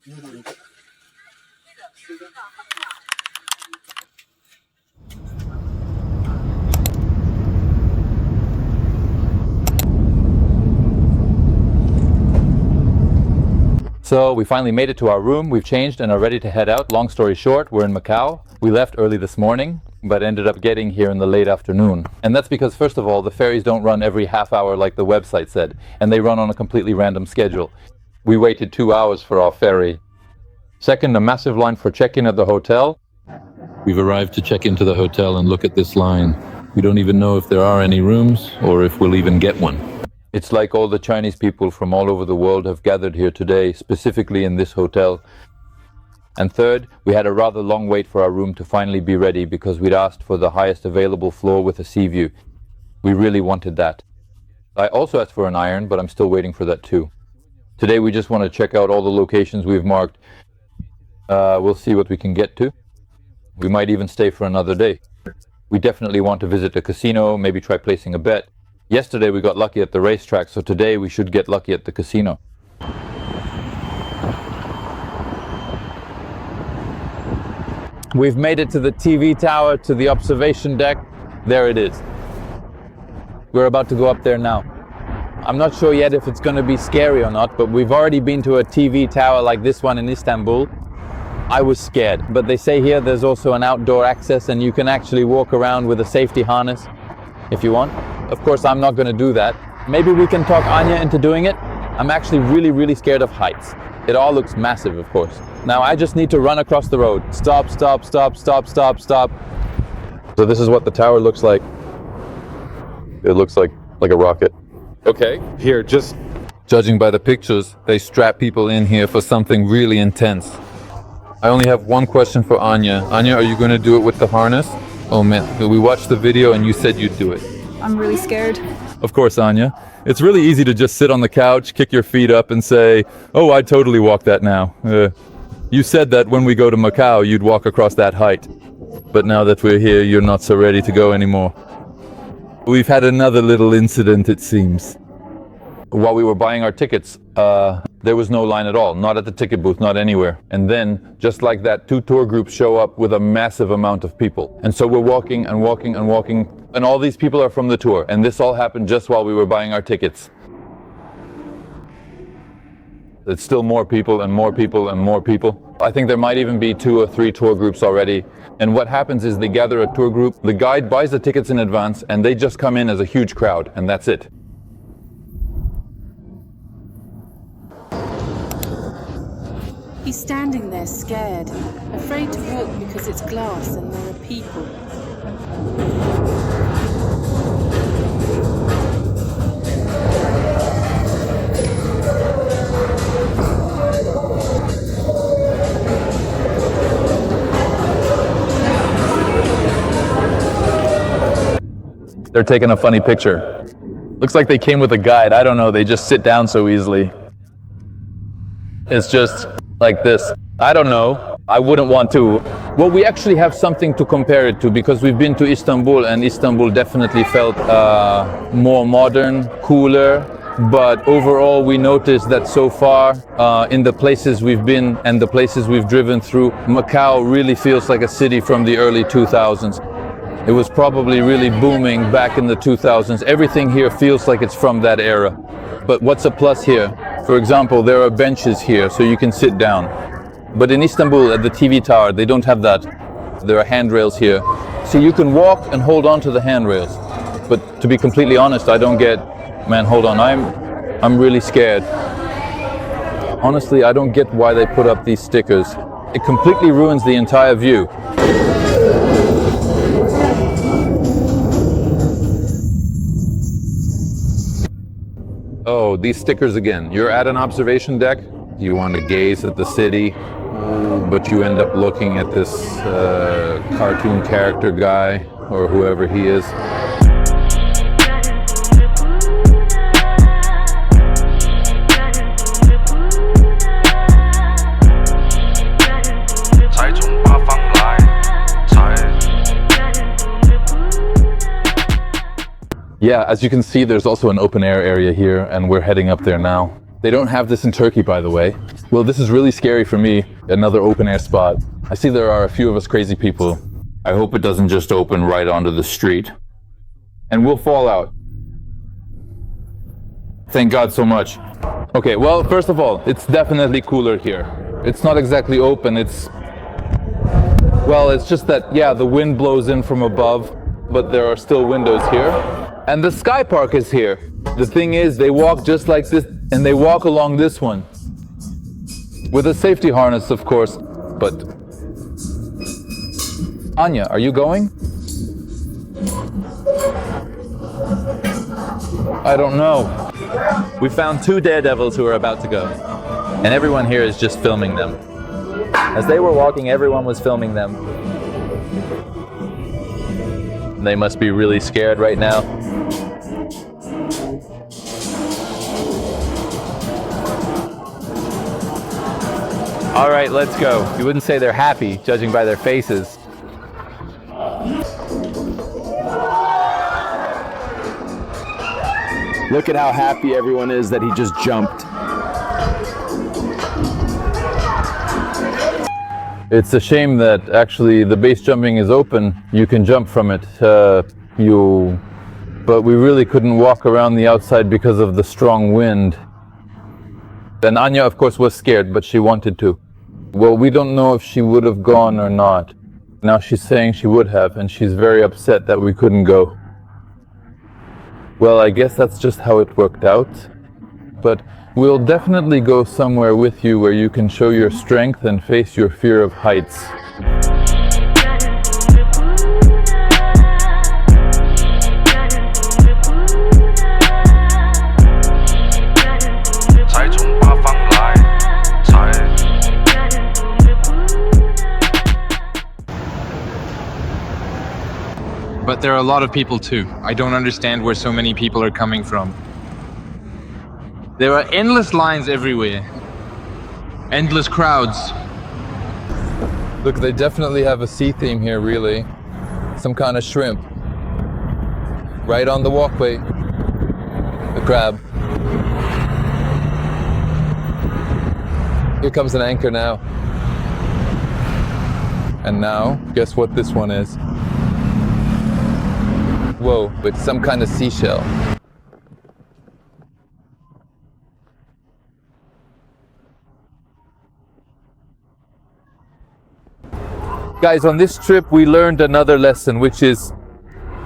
So we finally made it to our room, we've changed and are ready to head out. Long story short, we're in Macau. We left early this morning, but ended up getting here in the late afternoon. And that's because, first of all, the ferries don't run every half hour like the website said, and they run on a completely random schedule. We waited 2 hours for our ferry. Second, a massive line for check-in at the hotel. We've arrived to check into the hotel and look at this line. We don't even know if there are any rooms or if we'll even get one. It's like all the Chinese people from all over the world have gathered here today, specifically in this hotel. And third, we had a rather long wait for our room to finally be ready because we'd asked for the highest available floor with a sea view. We really wanted that. I also asked for an iron, but I'm still waiting for that too. Today we just want to check out all the locations we've marked. We'll see what we can get to. We might even stay for another day. We definitely want to visit a casino, maybe try placing a bet. Yesterday we got lucky at the racetrack, so today we should get lucky at the casino. We've made it to the TV tower, to the observation deck. There it is. We're about to go up there now. I'm not sure yet if it's going to be scary or not, but we've already been to a TV tower like this one in Istanbul. I was scared, but they say here there's also an outdoor access and you can actually walk around with a safety harness if you want. Of course, I'm not going to do that. Maybe we can talk Anya into doing it. I'm actually really scared of heights. It all looks massive, of course. Now I just need to run across the road. Stop, stop, stop, stop, stop, stop. So this is what the tower looks like. It looks like a rocket. Okay, here, just judging by the pictures, they strap people in here for something really intense. I only have one question for Anya. Anya, are you going to do it with the harness? Oh man, we watched the video and you said you'd do it. I'm really scared. Of course, Anya. It's really easy to just sit on the couch, kick your feet up and say, oh, I'd totally walk that now. You said that when we go to Macau, you'd walk across that height. But now that we're here, you're not so ready to go anymore. We've had another little incident, it seems. While we were buying our tickets, there was no line at all, not at the ticket booth, not anywhere. And then, just like that, 2 tour groups show up with a massive amount of people. And so we're walking and walking and walking, and all these people are from the tour. And this all happened just while we were buying our tickets. It's still more people and more people and more people. I think there might even be 2 or 3 tour groups already. And what happens is they gather a tour group, the guide buys the tickets in advance, and they just come in as a huge crowd, and that's it. He's standing there scared, afraid to walk because it's glass and there are people. They're taking a funny picture. Looks like they came with a guide. I don't know, they just sit down so easily. It's just like this. I don't know. I wouldn't want to. Well, we actually have something to compare it to because we've been to Istanbul and Istanbul definitely felt more modern, cooler. But overall, we noticed that so far in the places we've been and the places we've driven through, Macau really feels like a city from the early 2000s. It was probably really booming back in the 2000s. Everything here feels like it's from that era. But what's a plus here? For example, there are benches here so you can sit down. But in Istanbul at the TV tower, they don't have that. There are handrails here. So you can walk and hold on to the handrails. But to be completely honest, I don't get, man, hold on, I'm really scared. Honestly, I don't get why they put up these stickers. It completely ruins the entire view. Oh, these stickers again. You're at an observation deck. You want to gaze at the city, but you end up looking at this cartoon character guy or whoever he is. Yeah, as you can see, there's also an open air area here, and we're heading up there now. They don't have this in Turkey, by the way. Well, this is really scary for me. Another open air spot. I see there are a few of us crazy people. I hope it doesn't just open right onto the street. And we'll fall out. Thank God so much. Okay, well, first of all, it's definitely cooler here. It's not exactly open, well, it's just that, yeah, the wind blows in from above, but there are still windows here. And the Skypark is here. The thing is, they walk just like this, and they walk along this one. With a safety harness, of course, but... Anya, are you going? I don't know. We found 2 daredevils who are about to go. And everyone here is just filming them. As they were walking, everyone was filming them. They must be really scared right now. All right, let's go. You wouldn't say they're happy, judging by their faces. Look at how happy everyone is that he just jumped. It's a shame that actually the base jumping is open. You can jump from it. But we really couldn't walk around the outside because of the strong wind. And Anya, of course, was scared, but she wanted to. Well, we don't know if she would have gone or not. Now she's saying she would have, and she's very upset that we couldn't go. Well, I guess that's just how it worked out. But we'll definitely go somewhere with you where you can show your strength and face your fear of heights. But there are a lot of people too. I don't understand where so many people are coming from. There are endless lines everywhere. Endless crowds. Look, they definitely have a sea theme here, really. Some kind of shrimp. Right on the walkway. The crab. Here comes an anchor now. And now, guess what this one is? Whoa, it's some kind of seashell. Guys, on this trip we learned another lesson, which is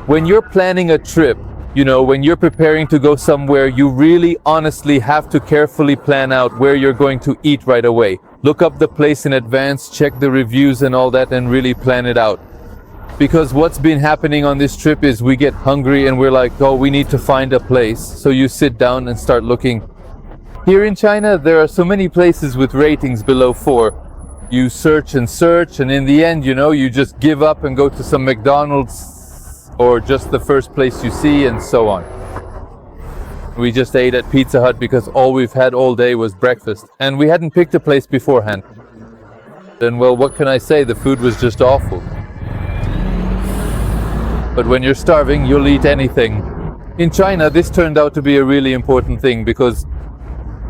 when you're planning a trip, you know, when you're preparing to go somewhere, you really honestly have to carefully plan out where you're going to eat right away. Look up the place in advance, check the reviews and all that, and really plan it out. Because what's been happening on this trip is we get hungry and we're like, oh, we need to find a place. So you sit down and start looking. Here in China, there are so many places with ratings below 4. You search, and in the end, you know, you just give up and go to some McDonald's or just the first place you see and so on. We just ate at Pizza Hut because all we've had all day was breakfast. And we hadn't picked a place beforehand. Then, well, what can I say? The food was just awful. But when you're starving, you'll eat anything. In China, this turned out to be a really important thing because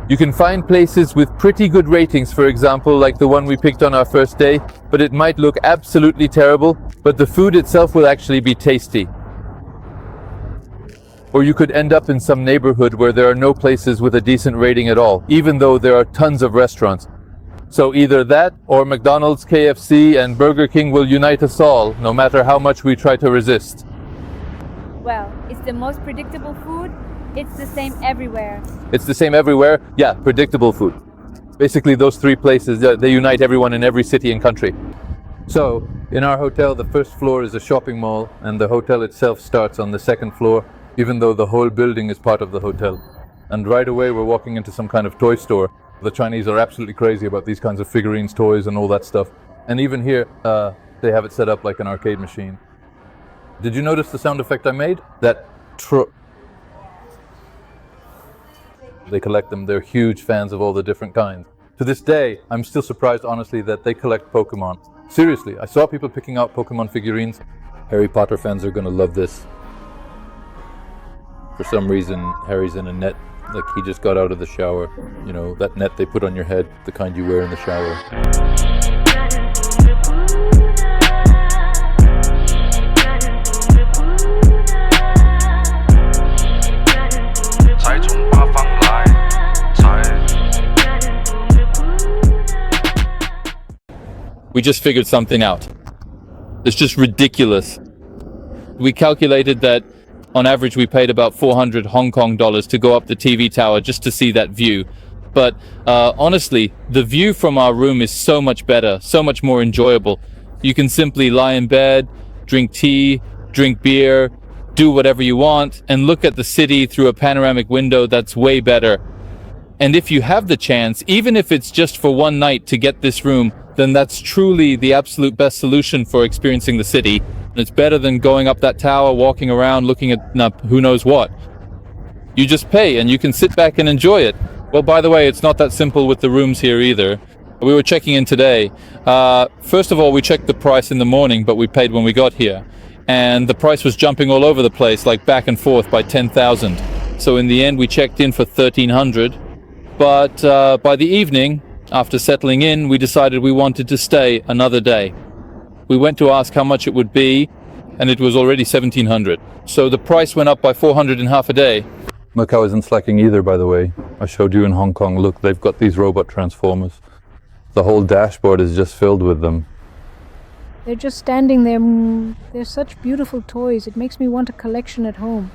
you can find places with pretty good ratings, for example, like the one we picked on our first day, but it might look absolutely terrible, but the food itself will actually be tasty. Or you could end up in some neighborhood where there are no places with a decent rating at all, even though there are tons of restaurants. So either that or McDonald's, KFC and Burger King will unite us all, no matter how much we try to resist. Well, it's the most predictable food. It's the same everywhere. It's the same everywhere? Yeah, predictable food. Basically those 3 places, they unite everyone in every city and country. So, in our hotel, the first floor is a shopping mall and the hotel itself starts on the 2nd floor, even though the whole building is part of the hotel. And right away we're walking into some kind of toy store. The Chinese are absolutely crazy about these kinds of figurines, toys and all that stuff. And even here, they have it set up like an arcade machine. Did you notice the sound effect I made? That They collect them. They're huge fans of all the different kinds. To this day, I'm still surprised, honestly, that they collect Pokemon. Seriously, I saw people picking out Pokemon figurines. Harry Potter fans are gonna love this. For some reason, Harry's in a net Like he just got out of the shower. You know, that net they put on your head, the kind you wear in the shower. We just figured something out. It's just ridiculous. We calculated that on average we paid about 400 Hong Kong dollars to go up the TV tower just to see that view. But honestly, the view from our room is so much better, so much more enjoyable. You can simply lie in bed, drink tea, drink beer, do whatever you want, and look at the city through a panoramic window that's way better. And if you have the chance, even if it's just for one night to get this room, then that's truly the absolute best solution for experiencing the city. And it's better than going up that tower, walking around, looking at who knows what. You just pay and you can sit back and enjoy it. Well, by the way, it's not that simple with the rooms here either. We were checking in today. First of all, we checked the price in the morning, but we paid when we got here. And the price was jumping all over the place, like back and forth by 10,000. So in the end, we checked in for 1,300. But by the evening, after settling in, we decided we wanted to stay another day. We went to ask how much it would be, and it was already 1,700. So the price went up by 400 in half a day. Macau isn't slacking either, by the way. I showed you in Hong Kong. Look, they've got these robot transformers. The whole dashboard is just filled with them. They're just standing there. They're such beautiful toys. It makes me want a collection at home.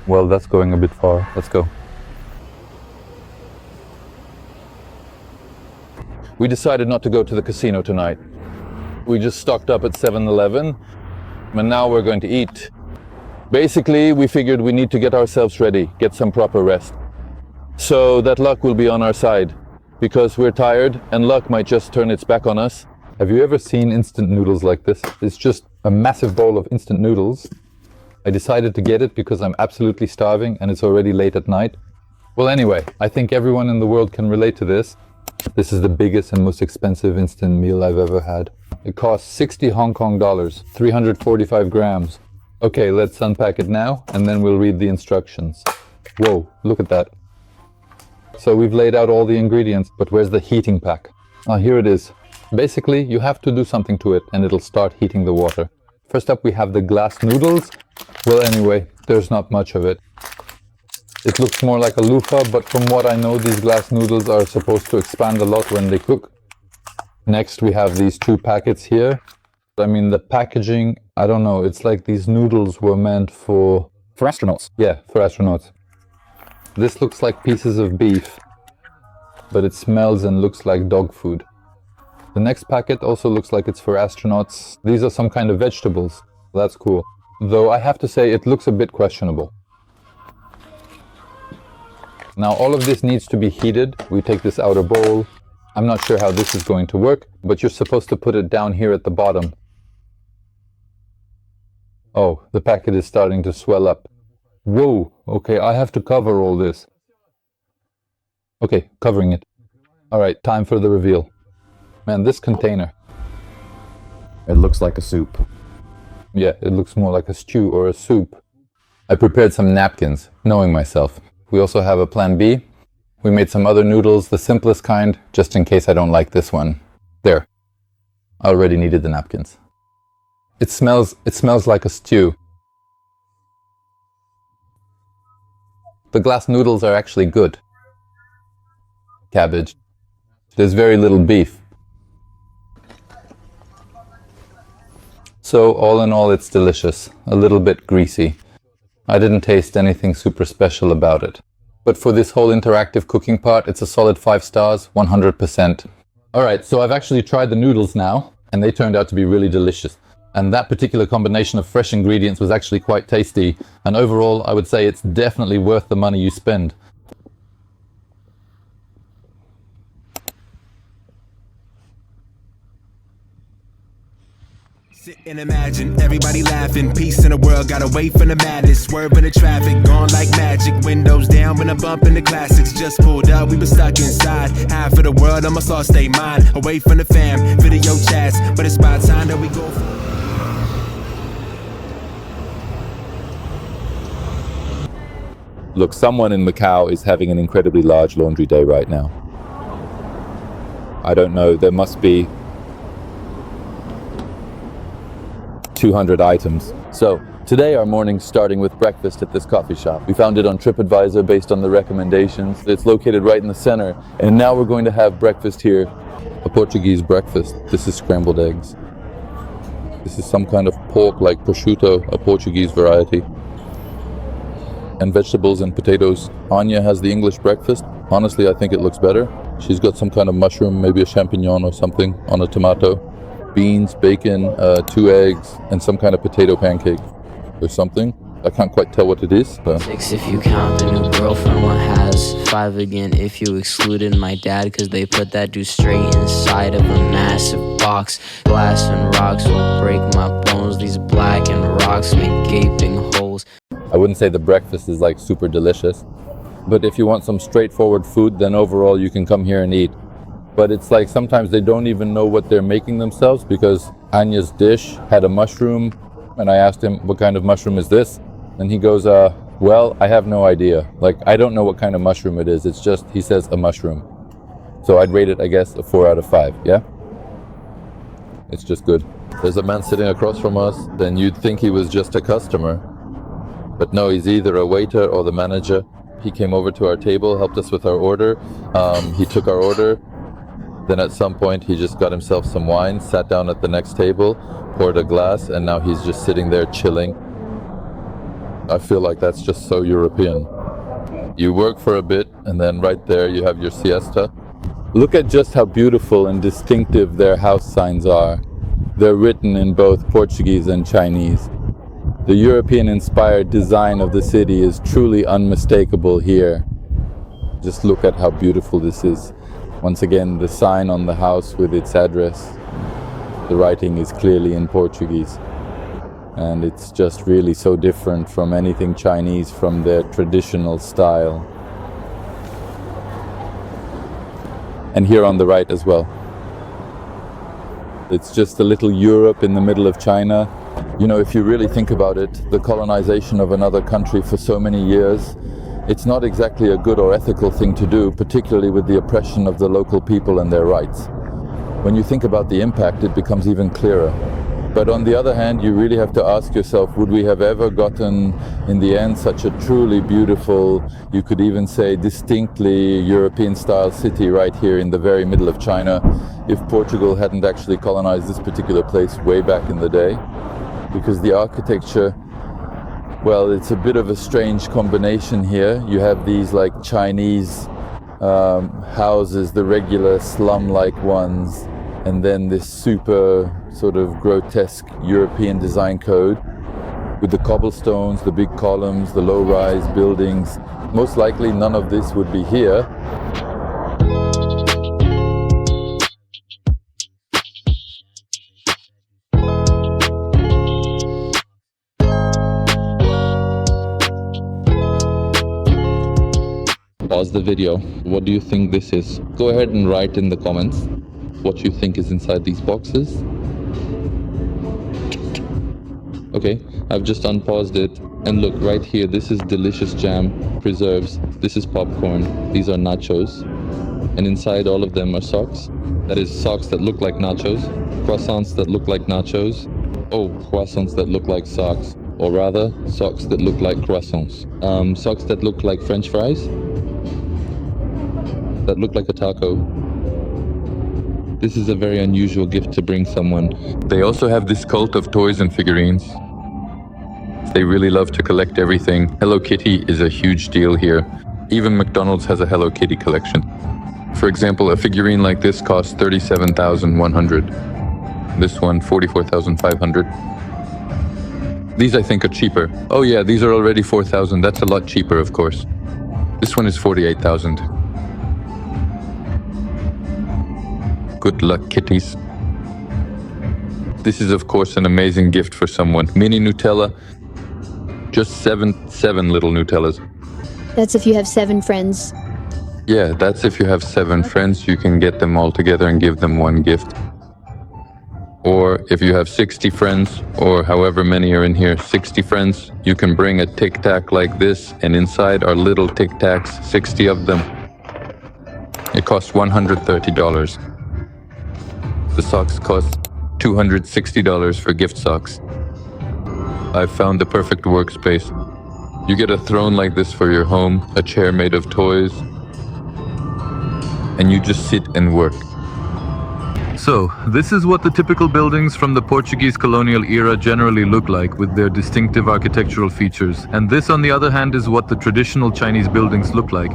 Well, that's going a bit far. Let's go. We decided not to go to the casino tonight. We just stocked up at 7-Eleven, and now we're going to eat. Basically, we figured we need to get ourselves ready, get some proper rest. So that luck will be on our side, because we're tired and luck might just turn its back on us. Have you ever seen instant noodles like this? It's just a massive bowl of instant noodles. I decided to get it because I'm absolutely starving and it's already late at night. Well, anyway, I think everyone in the world can relate to this. This is the biggest and most expensive instant meal I've ever had. It costs 60 Hong Kong dollars, 345 grams. Okay, let's unpack it now and then we'll read the instructions. Whoa, look at that. So we've laid out all the ingredients, but where's the heating pack? Ah, here it is. Basically, you have to do something to it and it'll start heating the water. First up, we have the glass noodles. Well, anyway, there's not much of it. It looks more like a loofah, but from what I know, these glass noodles are supposed to expand a lot when they cook. Next, we have these two packets here. I mean, the packaging, I don't know, it's like these noodles were meant for astronauts. Yeah, for astronauts. This looks like pieces of beef, but it smells and looks like dog food. The next packet also looks like it's for astronauts. These are some kind of vegetables. That's cool. Though I have to say, it looks a bit questionable. Now all of this needs to be heated. We take this outer bowl. I'm not sure how this is going to work, but you're supposed to put it down here at the bottom. Oh, the packet is starting to swell up. Whoa, okay, I have to cover all this. Okay, covering it. All right, time for the reveal. Man, this container. It looks like a soup. Yeah, it looks more like a stew or a soup. I prepared some napkins, knowing myself. We also have a plan B. We made some other noodles, the simplest kind, just in case I don't like this one. There. I already needed the napkins. It smells like a stew. The glass noodles are actually good. Cabbage. There's very little beef. So all in all, it's delicious. A little bit greasy. I didn't taste anything super special about it. But for this whole interactive cooking part, it's a solid 5 stars, 100%. Alright, so I've actually tried the noodles now, and they turned out to be really delicious. And that particular combination of fresh ingredients was actually quite tasty. And overall, I would say it's definitely worth the money you spend. Sit and imagine everybody laughing. Peace in the world, gotta wait for the madness. Swerving the traffic, gone like magic. Windows down when I'm bumping the classics. Just pulled up, we been stuck inside. Half of the world, I must all stay mine. Away from the fam, video chats. But it's about time that we go. Look, someone in Macau is having an incredibly large laundry day right now. I don't know, there must be 200 items. So, today our morning's starting with breakfast at this coffee shop. We found it on TripAdvisor based on the recommendations. It's located right in the center. And now we're going to have breakfast here. A Portuguese breakfast. This is scrambled eggs. This is some kind of pork like prosciutto, a Portuguese variety. And vegetables and potatoes. Anya has the English breakfast. Honestly, I think it looks better. She's got some kind of mushroom, maybe a champignon or something on a tomato. Beans, bacon, 2 eggs, and some kind of potato pancake or something. I can't quite tell what it is. 6 if you count the new girlfriend one has. 5 again if you excluded my dad, cause they put that dude straight inside of a massive box. Glass and rocks will break my bones. These blackened rocks make gaping holes. I wouldn't say the breakfast is like super delicious, but if you want some straightforward food, then overall you can come here and eat. But it's like sometimes they don't even know what they're making themselves, because Anya's dish had a mushroom and I asked him, what kind of mushroom is this? And he goes, well, I have no idea. Like, I don't know what kind of mushroom it is. It's just, he says, a mushroom. So I'd rate it, I guess, a 4 out of 5, yeah? It's just good. There's a man sitting across from us, then you'd think he was just a customer. But no, he's either a waiter or the manager. He came over to our table, helped us with our order. He took our order. Then at some point, he just got himself some wine, sat down at the next table, poured a glass, and now he's just sitting there chilling. I feel like that's just so European. You work for a bit, and then right there you have your siesta. Look at just how beautiful and distinctive their house signs are. They're written in both Portuguese and Chinese. The European-inspired design of the city is truly unmistakable here. Just look at how beautiful this is. Once again, the sign on the house with its address. The writing is clearly in Portuguese. And it's just really so different from anything Chinese, from their traditional style. And here on the right as well. It's just a little Europe in the middle of China. You know, if you really think about it, the colonization of another country for so many years, it's not exactly a good or ethical thing to do, particularly with the oppression of the local people and their rights. When you think about the impact, it becomes even clearer. But on the other hand, you really have to ask yourself, would we have ever gotten, in the end, such a truly beautiful, you could even say distinctly European-style city right here in the very middle of China, if Portugal hadn't actually colonized this particular place way back in the day? Because the architecture, well, it's a bit of a strange combination here. You have these like Chinese houses, the regular slum-like ones, and then this super sort of grotesque European design code with the cobblestones, the big columns, the low-rise buildings. Most likely none of this would be here. Pause the video. What do you think this is? Go ahead and write in the comments what you think is inside these boxes. Okay, I've just unpaused it, and look right here, this is delicious jam, preserves, this is popcorn, these are nachos, and inside all of them are socks. That is socks that look like nachos, croissants that look like nachos, croissants that look like socks, or rather, socks that look like croissants. Socks that look like French fries, that look like a taco. This is a very unusual gift to bring someone. They also have this cult of toys and figurines. They really love to collect everything. Hello Kitty is a huge deal here. Even McDonald's has a Hello Kitty collection. For example, a figurine like this costs $37,100. This one, $44,500. These I think are cheaper. Oh yeah, these are already $4,000. That's a lot cheaper, of course. This one is $48,000. Good luck, kitties. This is, of course, an amazing gift for someone. Mini Nutella. Just seven little Nutellas. That's if you have 7 friends. Yeah, that's if you have 7 friends. You can get them all together and give them one gift. Or if you have 60 friends, or however many are in here, 60 friends, you can bring a Tic Tac like this, and inside are little Tic Tacs, 60 of them. It costs $130. The socks cost $260 for gift socks. I've found the perfect workspace. You get a throne like this for your home, a chair made of toys, and you just sit and work. So, this is what the typical buildings from the Portuguese colonial era generally look like, with their distinctive architectural features. And this, on the other hand, is what the traditional Chinese buildings look like.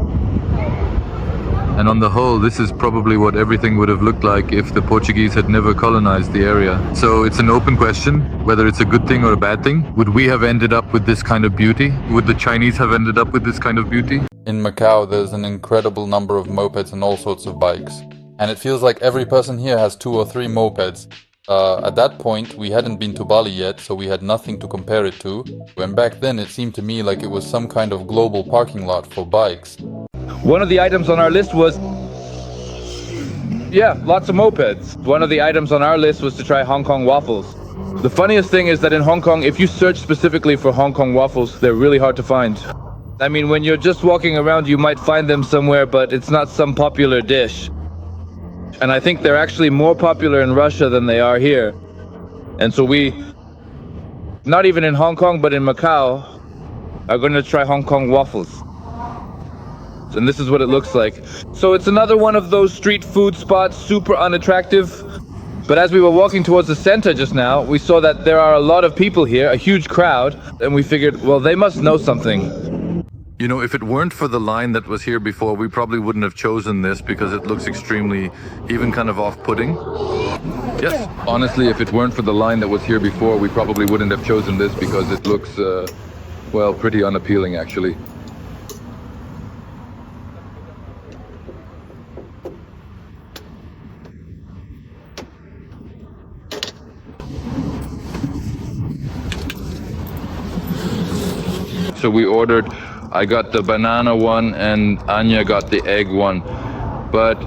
And on the whole, this is probably what everything would have looked like if the Portuguese had never colonized the area. So it's an open question, whether it's a good thing or a bad thing. Would we have ended up with this kind of beauty? Would the Chinese have ended up with this kind of beauty? In Macau, there's an incredible number of mopeds and all sorts of bikes. And it feels like every person here has 2 or 3 mopeds. At that point, we hadn't been to Bali yet, so we had nothing to compare it to. And back then, it seemed to me like it was some kind of global parking lot for bikes. One of the items on our list was, lots of mopeds. One of the items on our list was to try Hong Kong waffles. The funniest thing is that in Hong Kong, if you search specifically for Hong Kong waffles, they're really hard to find. I mean, when you're just walking around, you might find them somewhere, but it's not some popular dish. And I think they're actually more popular in Russia than they are here. And so we, not even in Hong Kong, but in Macau, are going to try Hong Kong waffles. And this is what it looks like. So it's another one of those street food spots, super unattractive. But as we were walking towards the center just now, we saw that there are a lot of people here, a huge crowd. And we figured, well, they must know something. You know, if it weren't for the line that was here before, we probably wouldn't have chosen this because it looks extremely, even kind of off-putting. Yes, honestly, if it weren't for the line that was here before, we probably wouldn't have chosen this because it looks, well, pretty unappealing actually. So we ordered, I got the banana one and Anya got the egg one, but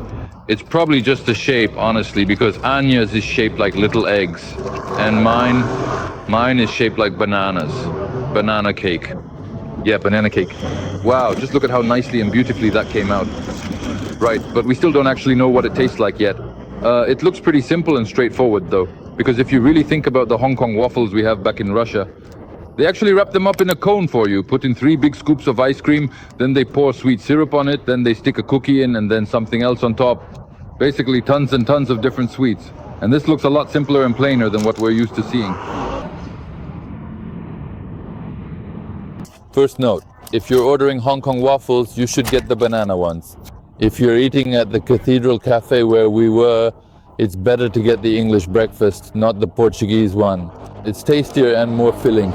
it's probably just the shape, honestly, because Anya's is shaped like little eggs and mine is shaped like bananas. Banana cake. Yeah, banana cake. Wow, just look at how nicely and beautifully that came out. Right, but we still don't actually know what it tastes like yet. It looks pretty simple and straightforward though, because if you really think about the Hong Kong waffles we have back in Russia, they actually wrap them up in a cone for you, put in 3 big scoops of ice cream, then they pour sweet syrup on it, then they stick a cookie in and then something else on top. Basically tons and tons of different sweets. And this looks a lot simpler and plainer than what we're used to seeing. First note, if you're ordering Hong Kong waffles, you should get the banana ones. If you're eating at the Cathedral Cafe where we were, it's better to get the English breakfast, not the Portuguese one. It's tastier and more filling.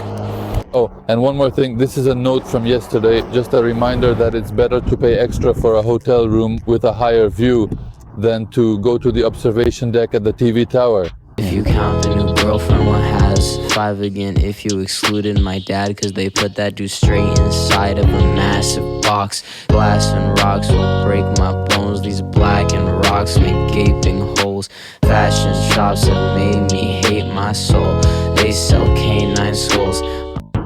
Oh, and one more thing, this is a note from yesterday, just a reminder that it's better to pay extra for a hotel room with a higher view than to go to the observation deck at the TV tower. If you count the new girlfriend, one has 5 again. If you excluded my dad, cause they put that dude straight inside of a massive box. Glass and rocks will break my bones. These blackened rocks make gaping holes. Fashion shops have made me hate my soul. They sell canine skulls.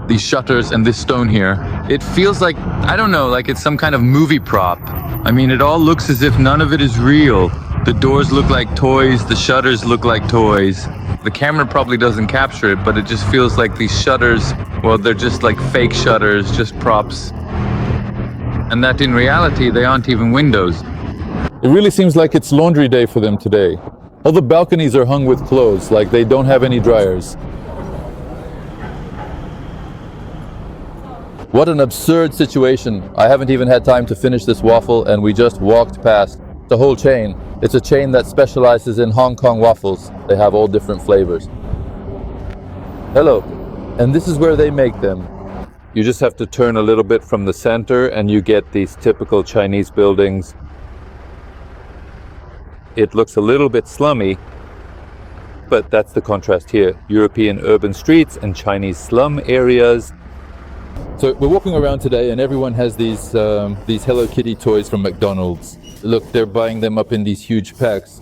These shutters and this stone here, it feels like, I don't know, like it's some kind of movie prop. I mean, it all looks as if none of it is real. The doors look like toys, the shutters look like toys. The camera probably doesn't capture it, but it just feels like these shutters, well, they're just like fake shutters, just props. And that in reality, they aren't even windows. It really seems like it's laundry day for them today. All the balconies are hung with clothes, like they don't have any dryers. What an absurd situation. I haven't even had time to finish this waffle and we just walked past the whole chain. It's a chain that specializes in Hong Kong waffles. They have all different flavors. Hello. And this is where they make them. You just have to turn a little bit from the center and you get these typical Chinese buildings. It looks a little bit slummy, but that's the contrast here. European urban streets and Chinese slum areas. So we're walking around today and everyone has these Hello Kitty toys from McDonald's. Look, they're buying them up in these huge packs.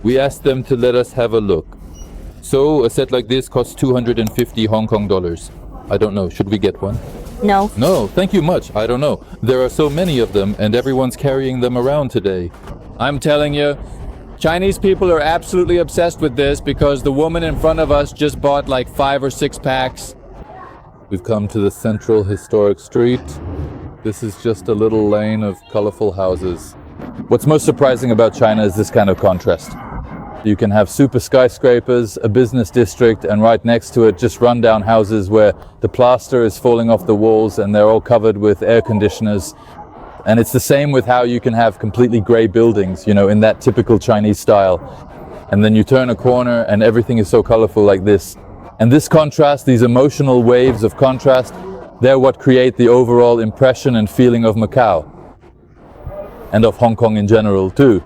We asked them to let us have a look. So a set like this costs 250 Hong Kong dollars. I don't know, should we get one? No. No, thank you much. I don't know. There are so many of them and everyone's carrying them around today. I'm telling you, Chinese people are absolutely obsessed with this because the woman in front of us just bought like 5 or 6 packs. We've come to the central historic street. This is just a little lane of colorful houses. What's most surprising about China is this kind of contrast. You can have super skyscrapers, a business district, and right next to it just rundown houses where the plaster is falling off the walls and they're all covered with air conditioners. And it's the same with how you can have completely gray buildings, you know, in that typical Chinese style. And then you turn a corner and everything is so colorful like this. And this contrast, these emotional waves of contrast, they're what create the overall impression and feeling of Macau. And of Hong Kong in general too.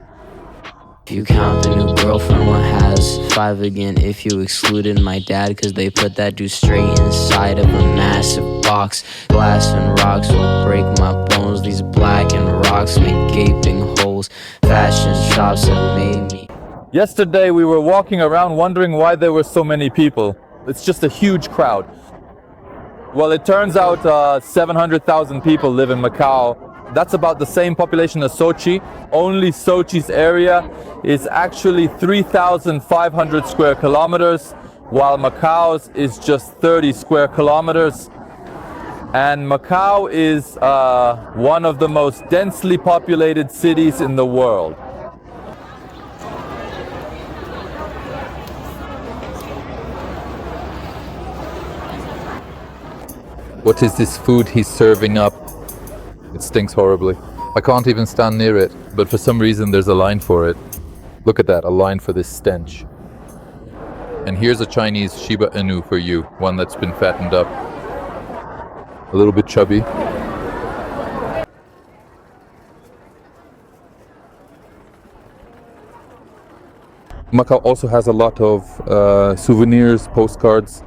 If you count the new girlfriend, one has 5 again. If you excluded my dad, cause they put that dude straight inside of a massive box. Glass and rocks will break my bones. These blackened rocks make gaping holes. Fashion shops have made me. Yesterday we were walking around wondering why there were so many people. It's just a huge crowd. Well, it turns out 700,000 people live in Macau. That's about the same population as Sochi. Only Sochi's area is actually 3,500 square kilometers, while Macau's is just 30 square kilometers. And Macau is one of the most densely populated cities in the world. What is this food he's serving up? It stinks horribly. I can't even stand near it, but for some reason there's a line for it. Look at that, a line for this stench. And here's a Chinese Shiba Inu for you, one that's been fattened up. A little bit chubby. Macau also has a lot of souvenirs, postcards,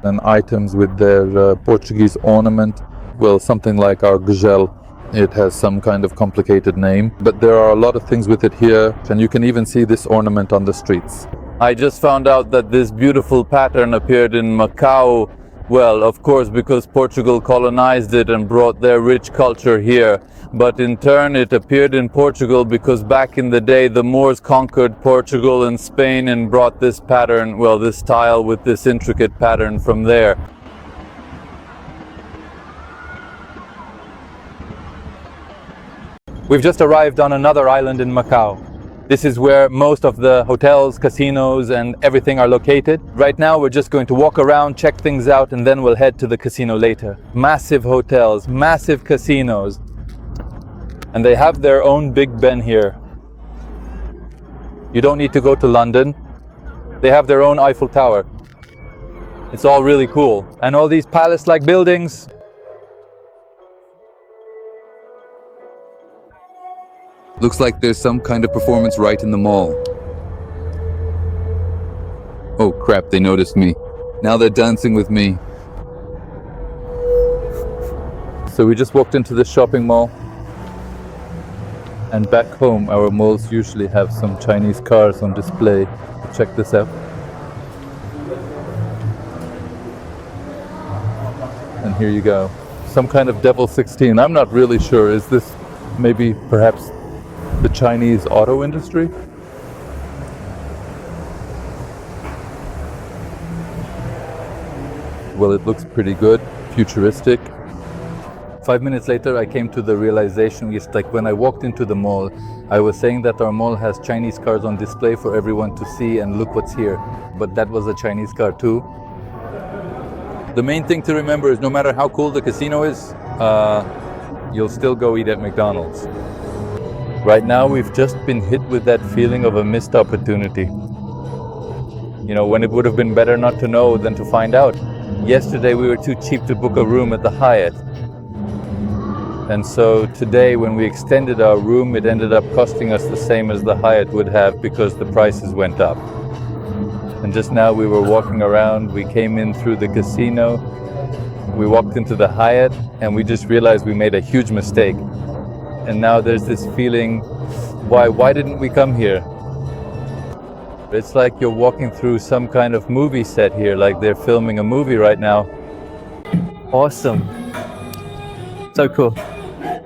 and items with their Portuguese ornament. Well, something like our gazelle. It has some kind of complicated name, but there are a lot of things with it here, and you can even see this ornament on the streets. I just found out that this beautiful pattern appeared in Macau, well, of course, because Portugal colonized it and brought their rich culture here. But in turn, it appeared in Portugal because back in the day, the Moors conquered Portugal and Spain and brought this pattern, well, this tile with this intricate pattern from there. We've just arrived on another island in Macau. This is where most of the hotels, casinos, and everything are located. Right now, we're just going to walk around, check things out, and then we'll head to the casino later. Massive hotels, massive casinos. And they have their own Big Ben here. You don't need to go to London. They have their own Eiffel Tower. It's all really cool. And all these palace-like buildings. Looks like there's some kind of performance right in the mall. Oh crap, they noticed me. Now they're dancing with me. So we just walked into the shopping mall. And back home, our malls usually have some Chinese cars on display. Check this out. And here you go. Some kind of Devil 16. I'm not really sure. Is this maybe perhaps the Chinese auto industry? Well, it looks pretty good, futuristic. 5 minutes later, I came to the realization, it's like when I walked into the mall, I was saying that our mall has Chinese cars on display for everyone to see and look what's here. But that was a Chinese car too. The main thing to remember is no matter how cool the casino is, you'll still go eat at McDonald's. Right now, we've just been hit with that feeling of a missed opportunity. You know, when it would have been better not to know than to find out. Yesterday, we were too cheap to book a room at the Hyatt. And so today, when we extended our room, it ended up costing us the same as the Hyatt would have because the prices went up. And just now we were walking around, we came in through the casino, we walked into the Hyatt, and we just realized we made a huge mistake. And now there's this feeling, why didn't we come here? It's like you're walking through some kind of movie set here, like they're filming a movie right now. Awesome. So cool.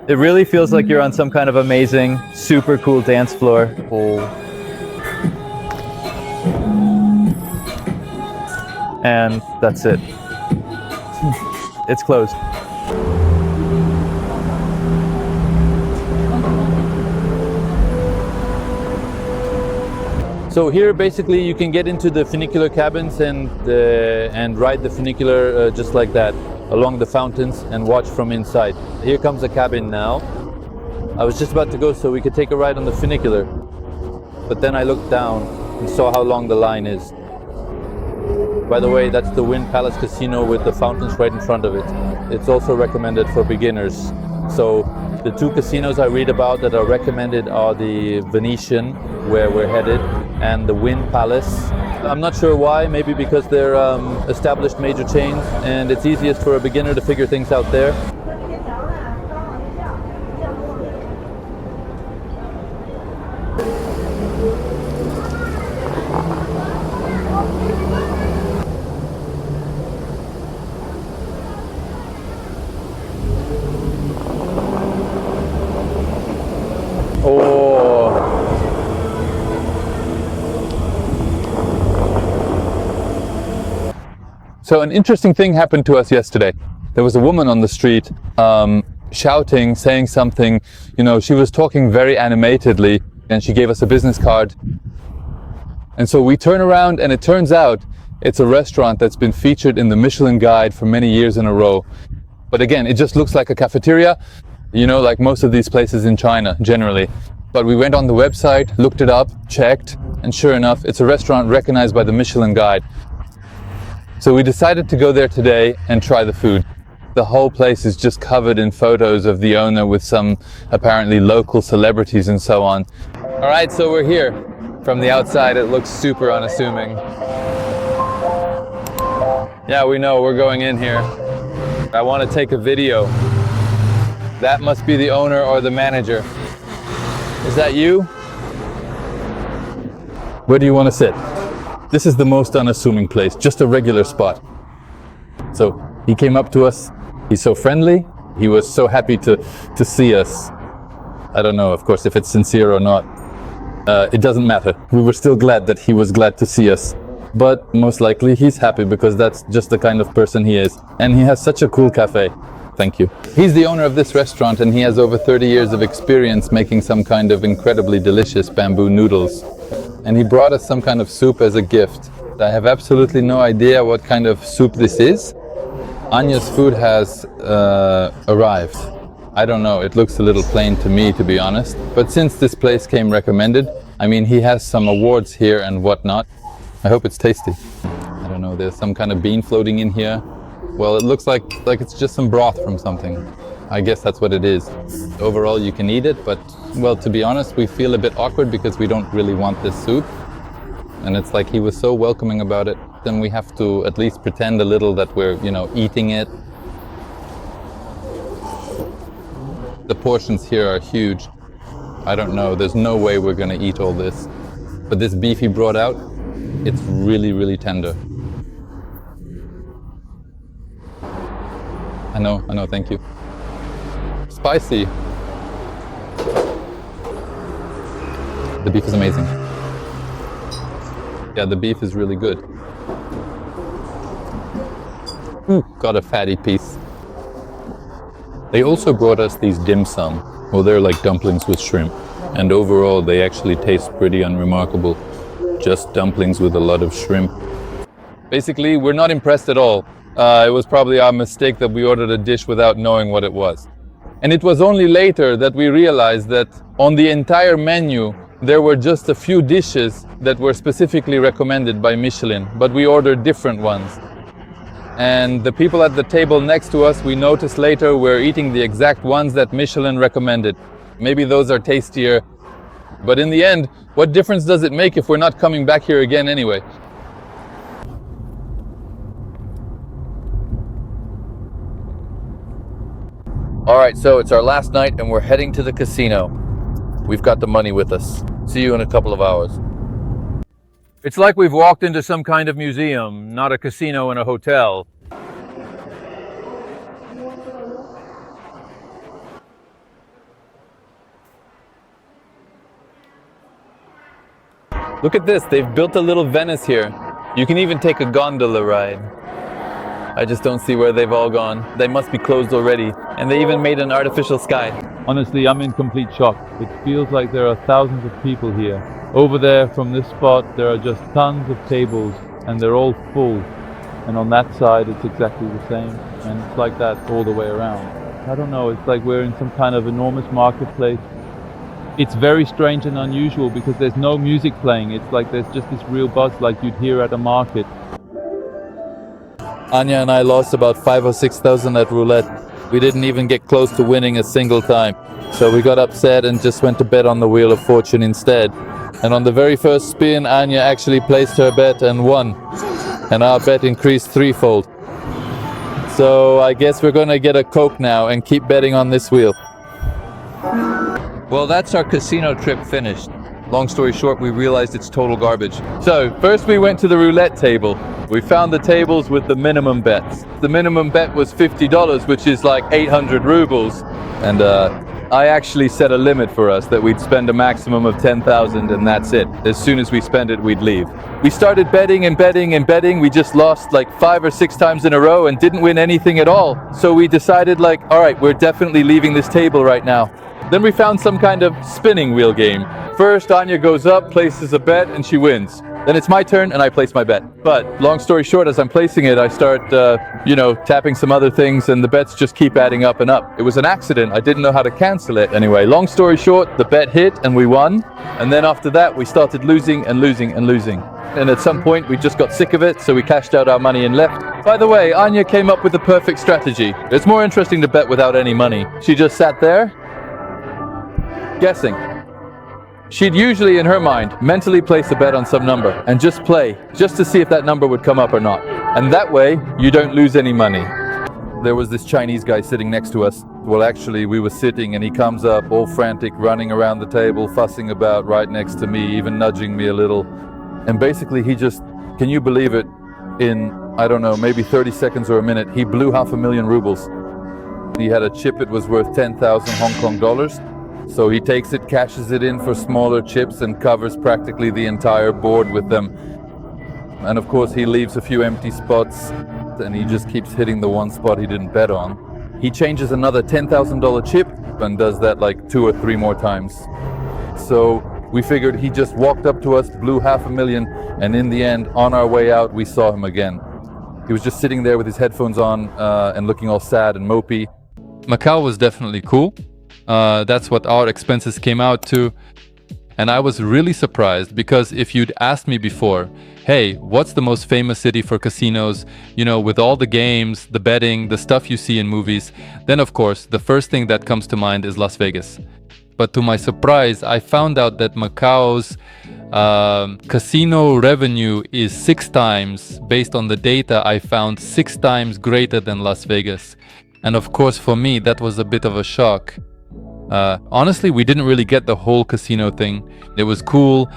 It really feels like you're on some kind of amazing, super cool dance floor. Oh. And that's it. It's closed. So here basically you can get into the funicular cabins and ride the funicular just like that along the fountains and watch from inside. Here comes a cabin now. I was just about to go so we could take a ride on the funicular, but then I looked down and saw how long the line is. By the way, that's the Wind Palace Casino with the fountains right in front of it. It's also recommended for beginners. So the two casinos I read about that are recommended are the Venetian, where we're headed, and the Wind Palace. I'm not sure why, maybe because they're established major chains and it's easiest for a beginner to figure things out there. So an interesting thing happened to us yesterday. There was a woman on the street shouting, saying something, you know, she was talking very animatedly and she gave us a business card. And so we turn around and it turns out it's a restaurant that's been featured in the Michelin guide for many years in a row. But again, it just looks like a cafeteria, you know, like most of these places in China generally. But we went on the website, looked it up, checked, and sure enough, it's a restaurant recognized by the Michelin guide. So we decided to go there today and try the food. The whole place is just covered in photos of the owner with some apparently local celebrities and so on. All right, so we're here. From the outside, it looks super unassuming. Yeah, we know, we're going in here. I want to take a video. That must be the owner or the manager. Is that you? Where do you want to sit? This is the most unassuming place, just a regular spot. So he came up to us. He's so friendly. He was so happy to see us. I don't know, of course, if it's sincere or not. It doesn't matter. We were still glad that he was glad to see us. But most likely he's happy because that's just the kind of person he is. And he has such a cool cafe. Thank you. He's the owner of this restaurant and he has over 30 years of experience making some kind of incredibly delicious bamboo noodles. And he brought us some kind of soup as a gift. I have absolutely no idea what kind of soup this is. Anya's food has arrived. I don't know, it looks a little plain to me, to be honest. But since this place came recommended, I mean, he has some awards here and whatnot. I hope it's tasty. I don't know, there's some kind of bean floating in here. Well, it looks like it's just some broth from something. I guess that's what it is. Overall, you can eat it, but, well, to be honest, we feel a bit awkward because we don't really want this soup. And it's like he was so welcoming about it, then we have to at least pretend a little that we're, you know, eating it. The portions here are huge. I don't know, there's no way we're gonna eat all this. But this beef he brought out, it's really, really tender. I know, thank you. Spicy. The beef is amazing. Yeah, the beef is really good. Ooh, got a fatty piece. They also brought us these dim sum. Well, they're like dumplings with shrimp. And overall, they actually taste pretty unremarkable. Just dumplings with a lot of shrimp. Basically, we're not impressed at all. It was probably our mistake that we ordered a dish without knowing what it was. And it was only later that we realized that on the entire menu, there were just a few dishes that were specifically recommended by Michelin, but we ordered different ones. And the people at the table next to us, we noticed later, were eating the exact ones that Michelin recommended. Maybe those are tastier, but in the end, what difference does it make if we're not coming back here again anyway? All right, so it's our last night and we're heading to the casino. We've got the money with us. See you in a couple of hours. It's like we've walked into some kind of museum, not a casino and a hotel. Look at this, they've built a little Venice here. You can even take a gondola ride. I just don't see where they've all gone. They must be closed already. And they even made an artificial sky. Honestly, I'm in complete shock. It feels like there are thousands of people here. Over there, from this spot, there are just tons of tables, and they're all full. And on that side, it's exactly the same. And it's like that all the way around. I don't know, it's like we're in some kind of enormous marketplace. It's very strange and unusual because there's no music playing. It's like there's just this real buzz like you'd hear at a market. Anya and I lost about 5,000 or 6,000 at roulette. We didn't even get close to winning a single time. So we got upset and just went to bet on the Wheel of Fortune instead. And on the very first spin, Anya actually placed her bet and won. And our bet increased threefold. So I guess we're gonna get a Coke now and keep betting on this wheel. Well, that's our casino trip finished. Long story short, we realized it's total garbage. So first we went to the roulette table. We found the tables with the minimum bets. The minimum bet was $50, which is like 800 rubles. And I actually set a limit for us that we'd spend a maximum of 10,000 and that's it. As soon as we spend it, we'd leave. We started betting and betting and betting. We just lost like 5 or 6 times in a row and didn't win anything at all. So we decided like, all right, we're definitely leaving this table right now. Then we found some kind of spinning wheel game. First, Anya goes up, places a bet, and she wins. Then it's my turn, and I place my bet. But long story short, as I'm placing it, I start, tapping some other things, and the bets just keep adding up and up. It was an accident. I didn't know how to cancel it. Anyway, long story short, the bet hit, and we won. And then after that, we started losing and losing and losing. And at some point, we just got sick of it, so we cashed out our money and left. By the way, Anya came up with the perfect strategy. It's more interesting to bet without any money. She just sat there, guessing. She'd usually, in her mind, mentally place a bet on some number and just play, just to see if that number would come up or not. And that way, you don't lose any money. There was this Chinese guy sitting next to us. Well, actually, we were sitting and he comes up all frantic, running around the table, fussing about right next to me, even nudging me a little. And basically, he just, can you believe it, in, I don't know, maybe 30 seconds or a minute, he blew 500,000 rubles. He had a chip, it was worth 10,000 Hong Kong dollars. So he takes it, cashes it in for smaller chips and covers practically the entire board with them. And of course he leaves a few empty spots and he just keeps hitting the one spot he didn't bet on. He changes another $10,000 chip and does that like 2 or 3 more times. So we figured he just walked up to us, blew 500,000, and in the end, on our way out, we saw him again. He was just sitting there with his headphones on and looking all sad and mopey. Macau was definitely cool. That's what our expenses came out to. And I was really surprised because if you'd asked me before, hey, what's the most famous city for casinos, with all the games, the betting, the stuff you see in movies, then of course, the first thing that comes to mind is Las Vegas. But to my surprise, I found out that Macau's casino revenue is 6 times, based on the data I found, 6 times greater than Las Vegas. And of course, for me, that was a bit of a shock. Honestly, we didn't really get the whole casino thing. It was cool,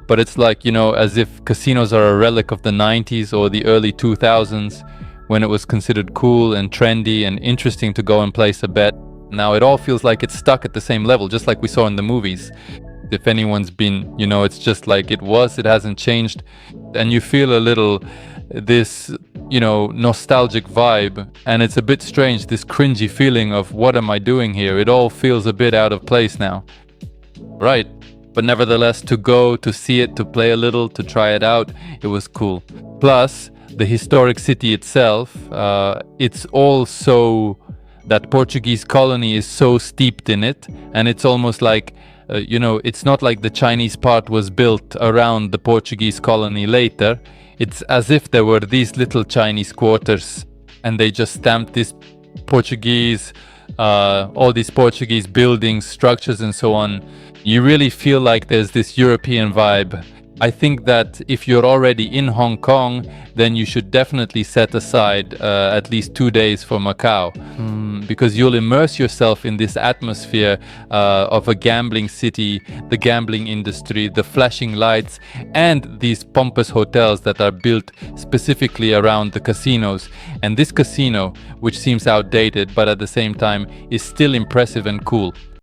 but it's like, as if casinos are a relic of the 90s or the early 2000s, when it was considered cool and trendy and interesting to go and place a bet. Now it all feels like it's stuck at the same level, just like we saw in the movies. If anyone's been, it's just like it was, it hasn't changed. And you feel a little, this, nostalgic vibe. And it's a bit strange, this cringy feeling of what am I doing here? It all feels a bit out of place now. Right. But nevertheless, to go, to see it, to play a little, to try it out, it was cool. Plus, the historic city itself, it's all so, that Portuguese colony is so steeped in it. And it's almost like, it's not like the Chinese part was built around the Portuguese colony later. It's as if there were these little Chinese quarters and they just stamped this Portuguese, all these Portuguese buildings, structures and so on. You really feel like there's this European vibe. I think that if you're already in Hong Kong, then you should definitely set aside at least 2 days for Macau, because you'll immerse yourself in this atmosphere of a gambling city, the gambling industry, the flashing lights, and these pompous hotels that are built specifically around the casinos. And this casino, which seems outdated, but at the same time is still impressive and cool.